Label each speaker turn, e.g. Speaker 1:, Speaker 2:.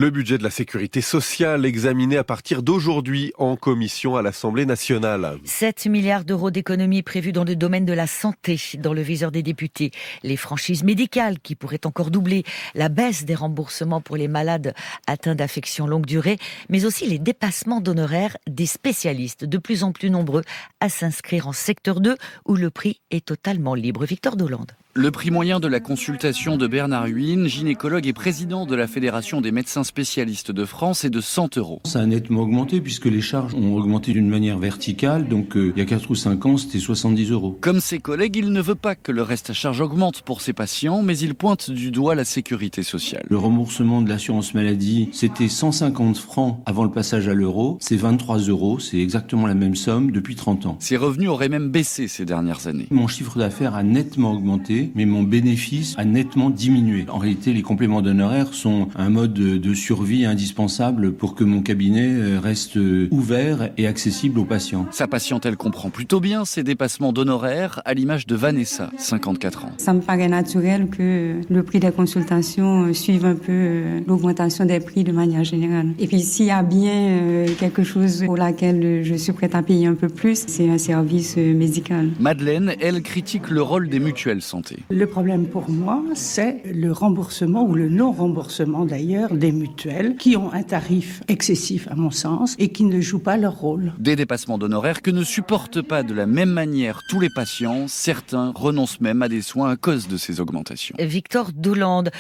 Speaker 1: Le budget de la sécurité sociale examiné à partir d'aujourd'hui en commission à l'Assemblée nationale.
Speaker 2: 7 milliards d'euros d'économies prévues dans le domaine de la santé, dans le viseur des députés. Les franchises médicales qui pourraient encore doubler, la baisse des remboursements pour les malades atteints d'affections longue durée, mais aussi les dépassements d'honoraires des spécialistes, de plus en plus nombreux à s'inscrire en secteur 2 où le prix est totalement libre. Victor Dolande.
Speaker 3: Le prix moyen de la consultation de Bernard Huynh, gynécologue et président de la Fédération des médecins spécialistes de France, est de 100 €.
Speaker 4: Ça a nettement augmenté puisque les charges ont augmenté d'une manière verticale. Donc il y a 4 ou 5 ans, c'était 70 €.
Speaker 3: Comme ses collègues, il ne veut pas que le reste à charge augmente pour ses patients, mais il pointe du doigt la sécurité sociale.
Speaker 4: Le remboursement de l'assurance maladie, c'était 150 francs avant le passage à l'euro. C'est 23 €, c'est exactement la même somme depuis 30 ans.
Speaker 3: Ses revenus auraient même baissé ces dernières années.
Speaker 4: Mon chiffre d'affaires a nettement augmenté, mais mon bénéfice a nettement diminué. En réalité, les compléments d'honoraires sont un mode de survie indispensable pour que mon cabinet reste ouvert et accessible aux patients.
Speaker 3: Sa patientèle comprend plutôt bien ces dépassements d'honoraires, à l'image de Vanessa, 54 ans.
Speaker 5: Ça me paraît naturel que le prix des consultations suive un peu l'augmentation des prix de manière générale. Et puis s'il y a bien quelque chose pour laquelle je suis prête à payer un peu plus, c'est un service médical.
Speaker 3: Madeleine, elle critique le rôle des mutuelles santé.
Speaker 6: Le problème pour moi, c'est le remboursement ou le non-remboursement d'ailleurs des mutuelles qui ont un tarif excessif à mon sens et qui ne jouent pas leur rôle.
Speaker 3: Des dépassements d'honoraires que ne supportent pas de la même manière tous les patients. Certains renoncent même à des soins à cause de ces augmentations.
Speaker 2: Victor Dolande.